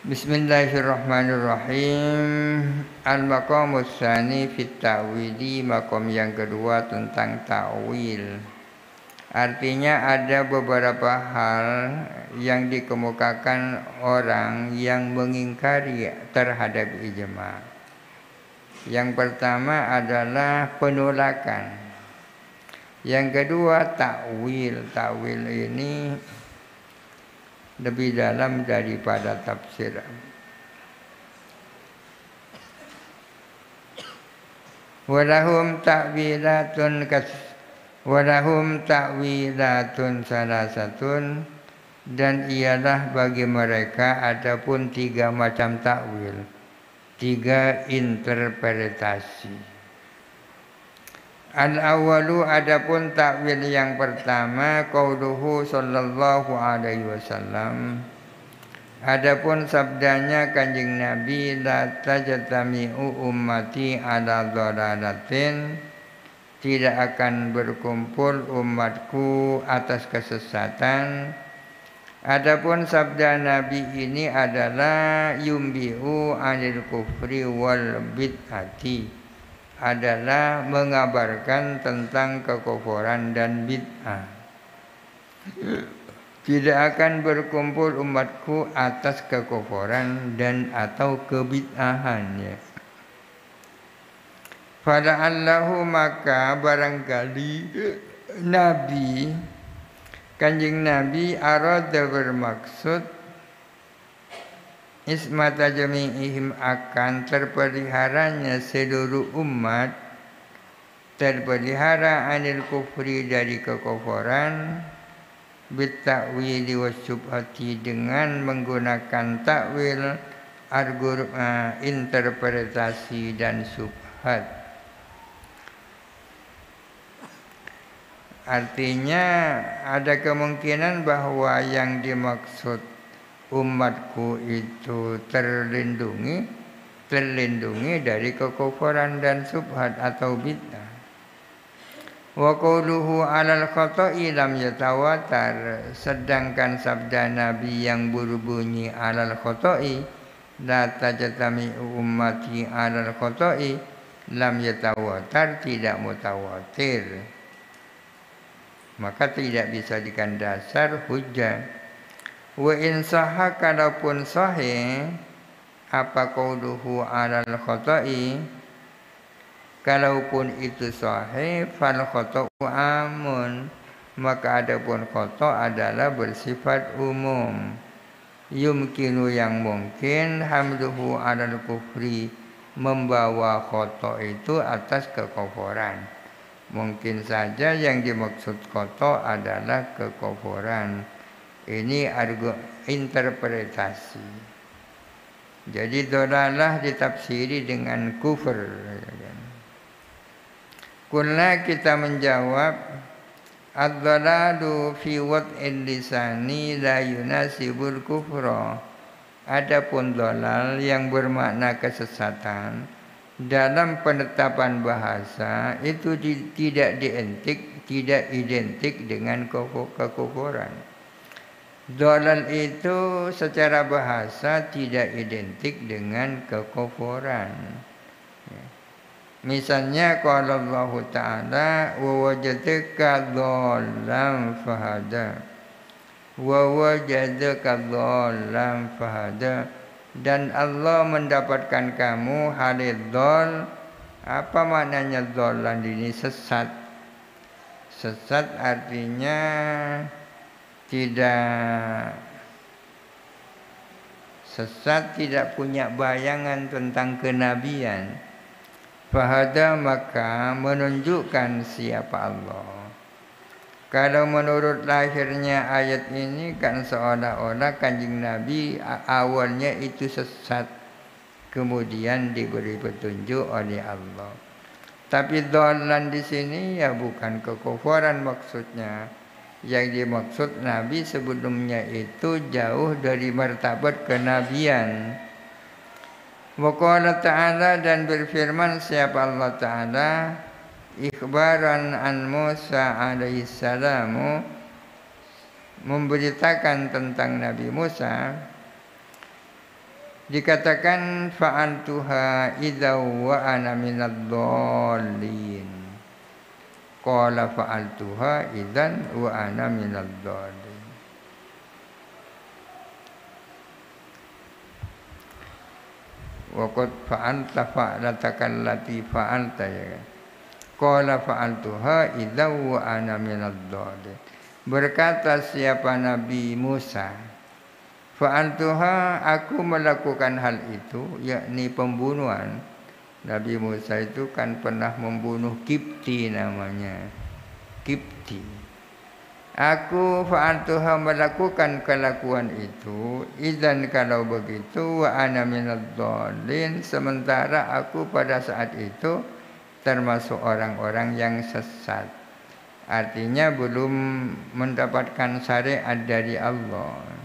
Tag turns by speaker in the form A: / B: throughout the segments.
A: Bismillahirrahmanirrahim. Al-maqamus tsani fit ta'wili, maqam yang kedua tentang ta'wil. Artinya ada beberapa hal yang dikemukakan orang yang mengingkari terhadap ijma'. Yang pertama adalah penolakan. Yang kedua ta'wil. Ta'wil ini lebih dalam daripada tafsir. Walahum ta'wilatun salasatun, dan ialah bagi mereka adapun 3 macam takwil, 3 interpretasi. Al-awwalu, adapun takwil yang pertama, qauluhu sallallahu alaihi wasallam, adapun sabdanya Kanjeng Nabi, la tajtami'u ummati ala dhalalatin, tidak akan berkumpul umatku atas kesesatan. Adapun sabda Nabi ini adalah yumbi'u anil kufri wal bid'ati, adalah mengabarkan tentang kekufuran dan bid'ah. Tidak akan berkumpul umatku atas kekufuran dan atau kebid'ahannya. Fala'allahu, maka barangkali Nabi, Kanjeng Nabi arada bermaksud ismata jami'ihim, akan terpeliharanya seluruh umat, terpelihara anil kufri dari kekufuran, bitta'wili wasyubhati, dengan menggunakan takwil, interpretasi dan syubhat. Artinya ada kemungkinan bahwa yang dimaksud umatku itu terlindungi dari kekufuran dan subhat atau bid'ah. Wa qauluhu 'alal khata'i lam yatawatar, sedangkan sabda Nabi yang berbunyi 'alal khata'i, la tajtami'u ummati 'alal khata'i, lam yatawatar, tidak mutawatir, maka tidak bisa dijadikan dasar hujjah. Wa in sahha, kalaupun sahih apa qauluhu 'alal khata'i, kalaupun itu sahih, fal khata'u amun, maka adapun khata' adalah bersifat umum. Yumkinu, yang mungkin, hamluhu 'alal kufri, membawa khata' itu atas kekufuran. Mungkin saja yang dimaksud khata' adalah kekufuran. Ini interpretasi. Jadi dolalah ditafsiri dengan kufur. Kulna, kita menjawab, ad-dhalalu fi wad'il lisani la yunasibul kufra. Adapun dolal yang bermakna kesesatan dalam penetapan bahasa itu tidak identik dengan kekufuran. Dolal itu secara bahasa tidak identik dengan kekufuran. Misalnya qala Allah Ta'ala, wa wajadaka dhallan fahada, wa wajadaka dhallan fahada, dan Allah mendapatkan kamu halid dhal. Apa maknanya dhallan ini? Sesat. Sesat artinya tidak punya bayangan tentang kenabian. Fahada, maka menunjukkan siapa Allah. Kalau menurut lahirnya ayat ini kan seolah-olah Kanjeng Nabi awalnya itu sesat, kemudian diberi petunjuk oleh Allah. Tapi dhalan di sini ya bukan kekufuran maksudnya. Yang dimaksud Nabi sebelumnya itu jauh dari martabat kenabian. Wa qala ta'ala, dan berfirman siapa Allah Ta'ala, ikhbaran an Musa alaihissalam, memberitakan tentang Nabi Musa, Dikatakan fa'altuha idza wa ana minadh-dhallin. Qala fa'altuha idzan wa ana minadh-dhallin. Wa qad fa'alta fa'lataka allati fa'alta ya. Qala fa'altuha idza wa ana minadh-dhallin. Berkata siapa Nabi Musa, fa'altuha, aku melakukan hal itu, yakni pembunuhan. Nabi Musa itu kan pernah membunuh Kipti namanya. Kipti. Aku fa'altuha melakukan kelakuan itu, idzan kalau begitu wa ana minadh-dhallin, sementara aku pada saat itu termasuk orang-orang yang sesat. Artinya belum mendapatkan syariat dari Allah.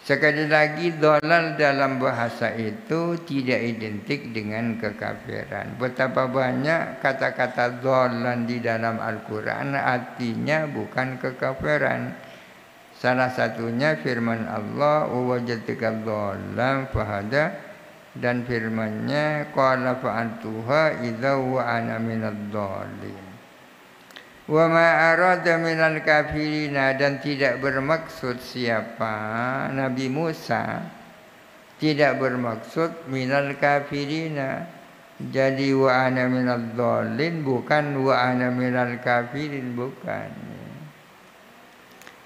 A: Sekali lagi, dhalal dalam bahasa itu tidak identik dengan kekafiran. Betapa banyak kata-kata dhalan di dalam Al-Quran artinya bukan kekafiran. Salah satunya firman Allah, wa wajadaka dhalan fahada, dan firman-Nya qala fa'altuha idza wa ana minadh-dhallin. Wa ma arada minal kafirina, dan tidak bermaksud siapa Nabi Musa tidak bermaksud minal kafirina. Jadi wa ana minadh dhallin bukan wa ana minal kafirin, bukan.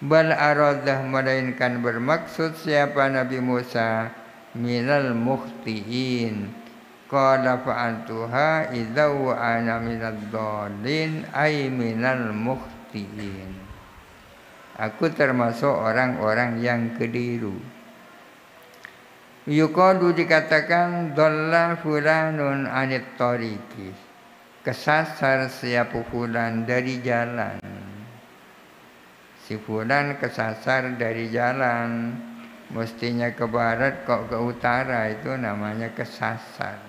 A: Bal aradah, melainkan bermaksud siapa Nabi Musa minal mukhtiin. Qala fa'altuha idza wa ana minadh-dhallin ay minal mukhtiin. Aku termasuk orang-orang yang keliru. Yuqalu, dikatakan dhalla fulanun anit tariqi, kesasar siapa fulan dari jalan. Si fulan kesasar dari jalan, mestinya ke barat kok ke utara, itu namanya kesasar.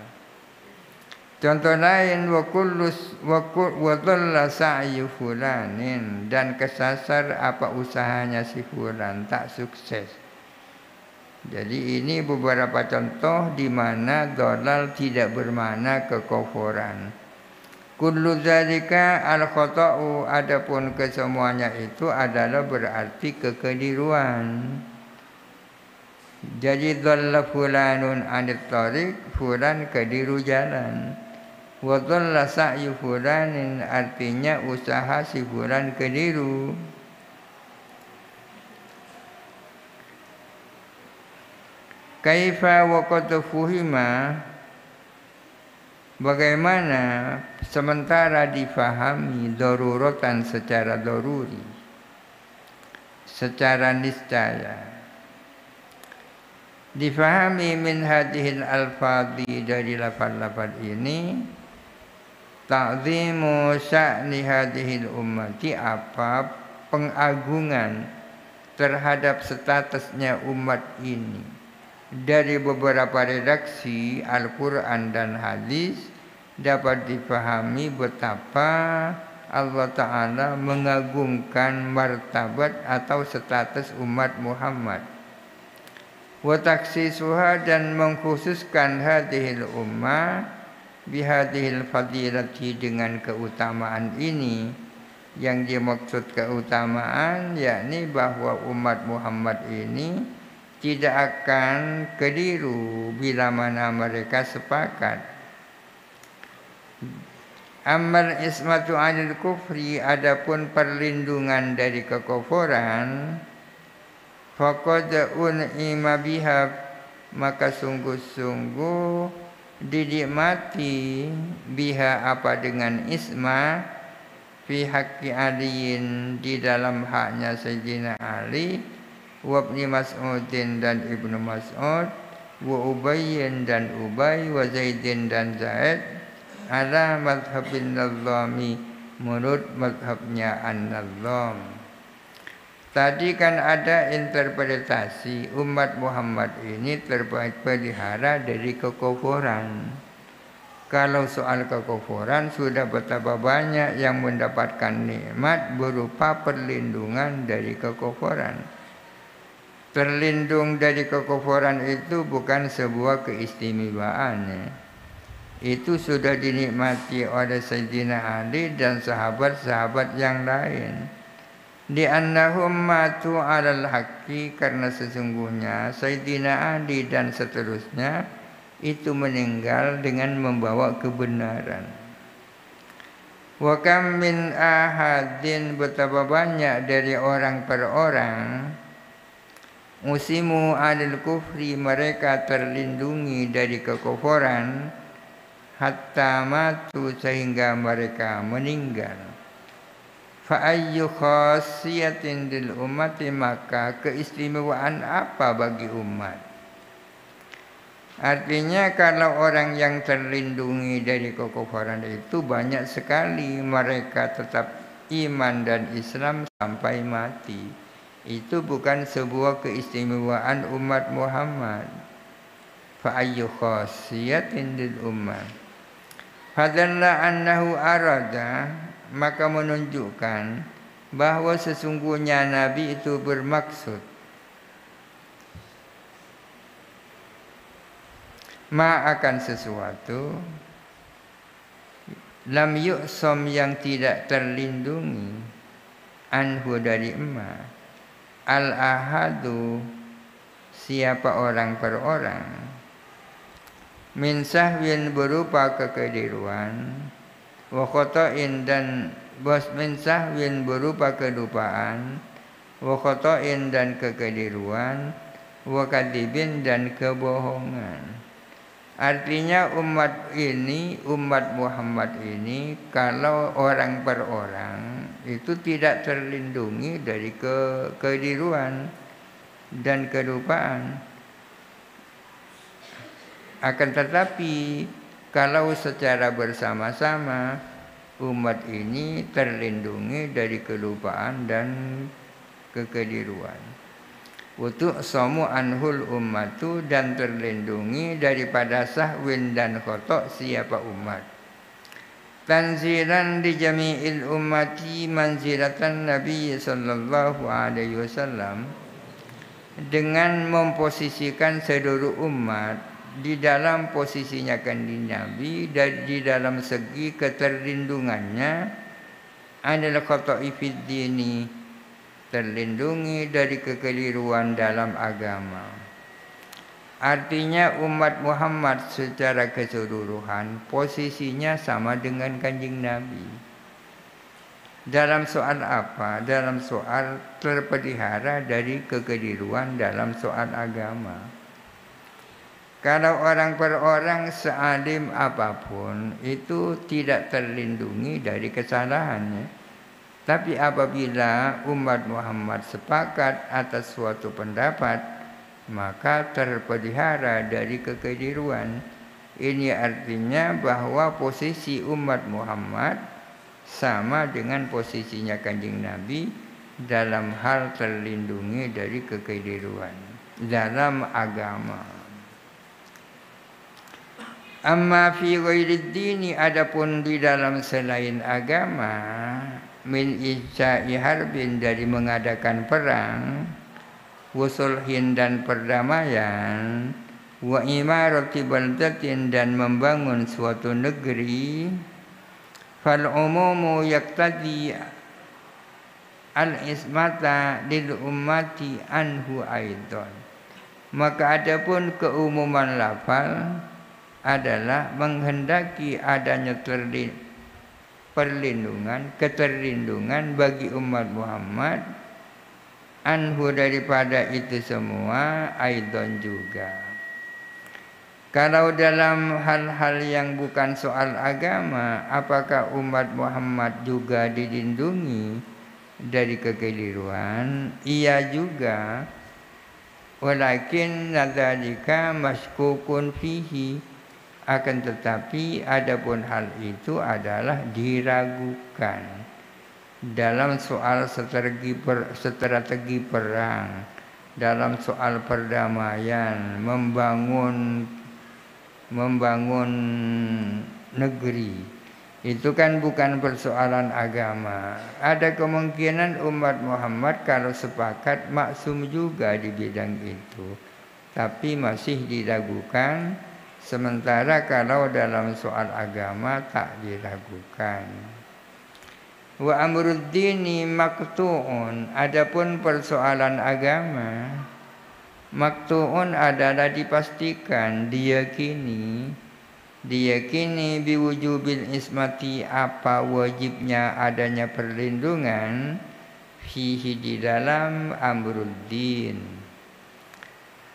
A: Contoh lain, wa dhalla sa'yu fulanin, dan kesasar apa usahanya si fulan, tak sukses. Jadi ini beberapa contoh di mana dhalal tidak bermakna kekufuran. Kullu dzalika al-khata'u, adapun kesemuanya itu adalah berarti kekeliruan. Jadi dhalla fulanun anit tariq, fulan keliru jalan. Wa dhalla sa'yu fulanin, artinya usaha si fulan keliru. Kaifa wa qad fuhima, bagaimana sementara difahami daruratan secara daruri, secara niscaya. Difahami min hadhil alfadhi, dari lafaz-lafaz ini, ta'zimu sya'ni hadhil ummati, apa pengagungan terhadap statusnya umat ini. Dari beberapa redaksi Al-Quran dan hadis dapat difahami betapa Allah Ta'ala mengagungkan martabat atau status umat Muhammad. Wa taksisuha, dan mengkhususkan hadhil ummah bihadhil fadilati, dengan keutamaan ini. Yang dimaksud keutamaan yakni bahwa umat Muhammad ini tidak akan keliru bila mana mereka sepakat. Amal ismatu anil kufri, adapun perlindungan dari kekufuran, faqad un'ima biha, maka sungguh-sungguh dinikmati biha, apa dengan isma, fi haqqi aliyin, di dalam haknya Sayyidina Ali, wa ibni Mas'udin, dan Ibnu Mas'ud, wa Ubayyin, dan Ubay, wa Zaidin, dan Zaid, ala madhabin Nazami, menurut madhabnya An-Nazam. Tadi kan ada interpretasi umat Muhammad ini terpelihara dari kekufuran. Kalau soal kekufuran, sudah betapa banyak yang mendapatkan nikmat berupa perlindungan dari kekufuran. terlindung dari kekufuran itu bukan sebuah keistimewaan ya. Itu sudah dinikmati oleh Sayyidina Ali dan sahabat-sahabat yang lain. Di annahum matu alal haqqi, karena sesungguhnya Sayyidina Ali dan seterusnya itu meninggal dengan membawa kebenaran. Wa kam min ahadin, betapa banyak dari orang per orang, musimu alil kufri, mereka terlindungi dari kekufuran, hatta matu, sehingga mereka meninggal. Fa ayyu khasiyatin lil ummati, maka keistimewaan apa bagi umat? Artinya kalau orang yang terlindungi dari kekufuran itu banyak sekali, mereka tetap iman dan Islam sampai mati. Itu bukan sebuah keistimewaan umat Muhammad. Fa ayyu khasiyatin lil ummah. Fadalla annahu arada, maka menunjukkan bahwa sesungguhnya Nabi itu bermaksud akan sesuatu lam yu'sam, yang tidak terlindungi, anhu dari emas, al-ahadu, siapa orang per orang, min sahwin, berupa kekeliruan, wa khata'in, dan min sahwin, berupa kelupaan, wa khata'in, dan kekeliruan, wa kadhibin, dan kebohongan. Artinya umat ini, umat Muhammad ini, kalau orang per orang itu tidak terlindungi dari kekeliruan dan kelupaan. Akan tetapi kalau secara bersama-sama umat ini terlindungi dari kelupaan dan kekeliruan. Untuk somu anhul ummatu, dan terlindungi daripada sahwin dan khotok siapa umat. Tanzilan di jami'il ummati manzilatan Nabi sallallahu alaihi wasallam, dengan memposisikan seluruh umat di dalam posisinya kanjeng Nabi, dan di dalam segi keterlindungannya adalah khata'i fid dini, terlindungi dari kekeliruan dalam agama. Artinya umat Muhammad secara keseluruhan posisinya sama dengan kanjeng Nabi. Dalam soal apa? Dalam soal terpelihara dari kekeliruan dalam soal agama. Kalau orang per orang sealim apapun itu tidak terlindungi dari kesalahannya. Tapi apabila umat Muhammad sepakat atas suatu pendapat, maka terpelihara dari kekeliruan. Ini artinya bahwa posisi umat Muhammad sama dengan posisinya kanjeng Nabi dalam hal terlindungi dari kekeliruan dalam agama. Amma fi ghairid dini, adapun di dalam selain agama, min isya'i harbin, dari mengadakan perang, wusulhin, dan perdamaian, wa imarati baldatin, dan membangun suatu negeri, fal umumu yaktadi al-ismata lil ummati anhu aidan. Maka adapun keumuman lafal adalah menghendaki adanya perlindungan, keterlindungan bagi umat Muhammad, anhu, daripada itu semua, aidon, juga. Kalau dalam hal-hal yang bukan soal agama, apakah umat Muhammad juga dilindungi dari kekeliruan? Iya juga. Walakin nadzalika maskukun fihi, akan tetapi adapun hal itu adalah diragukan dalam soal strategi perang, dalam soal perdamaian, membangun negeri. Itu kan bukan persoalan agama. Ada kemungkinan umat Muhammad kalau sepakat maksum juga di bidang itu, tapi masih diragukan. Sementara kalau dalam soal agama tak diragukan. Wa amrud dini maqtu'un. Adapun persoalan agama, maqtu'un adalah dipastikan, diyakini biwujubil ismati, apa wajibnya adanya perlindungan, fihi di dalam amruddin,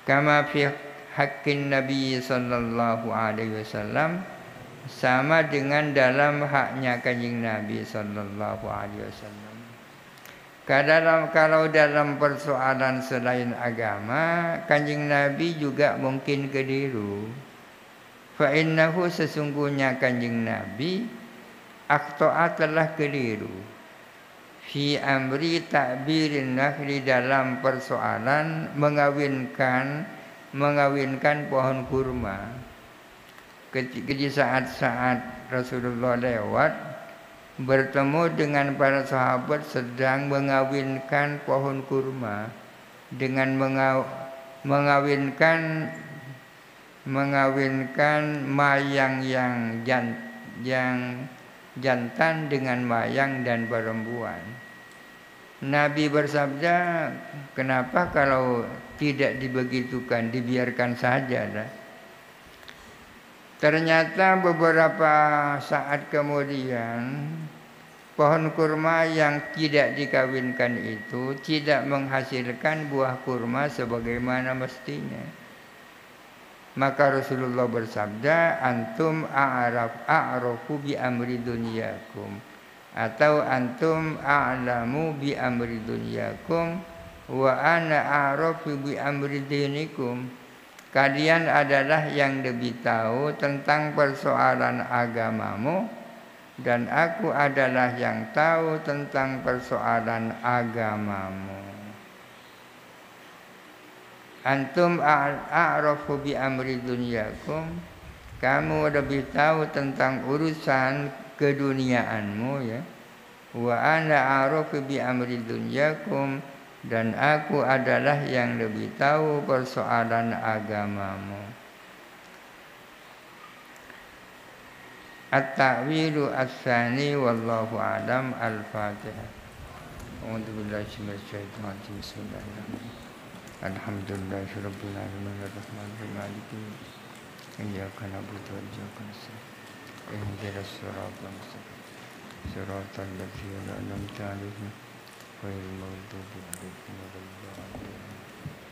A: kama fi haqqin Nabi sallallahu alaihi wasallam, sama dengan dalam haknya Kanjeng Nabi sallallahu alaihi wasallam. Kalau dalam persoalan selain agama, Kanjeng Nabi juga mungkin keliru. Fa innahu, sesungguhnya Kanjeng Nabi, akhta'a, telah keliru, fi amri ta'birin nakhli, dalam persoalan mengawinkan pohon kurma. Ketika saat Rasulullah lewat bertemu dengan para sahabat sedang mengawinkan pohon kurma, dengan mengawinkan mayang yang jantan dengan mayang dan perempuan. Nabi bersabda, kenapa kalau tidak dibegitukan, dibiarkan saja lah. Ternyata beberapa saat kemudian pohon kurma yang tidak dikawinkan itu tidak menghasilkan buah kurma sebagaimana mestinya. Maka Rasulullah bersabda, antum a'rafu bi amri dunyakum, atau antum a'lamu bi amri dunyakum wa ana a'rafu bi amri dinikum. Kalian adalah yang lebih tahu tentang persoalan agamamu, dan aku adalah yang tahu tentang persoalan agamamu. Antum a'rafu bi amri dunyakum, kamu lebih tahu tentang urusan keduniaanmu, ya. Wa ana a'rafu bi amri dunyakum, dan aku adalah yang lebih tahu persoalan agamamu. At-ta'wilu as-sani wallahu a'lam. Al-Fatihah. A'udzu billahi minasyaitonir rajim. Bismillahirrahmanirrahim. Alhamdulillahirabbil alamin arrahmanirrahim maliki iyyaka na'budu wa iyyaka nasta'in ihdinas siratal mustaqim siratal ladzina an'amta 'alaihim ghairil maghdubi 'alaihim waladdallin.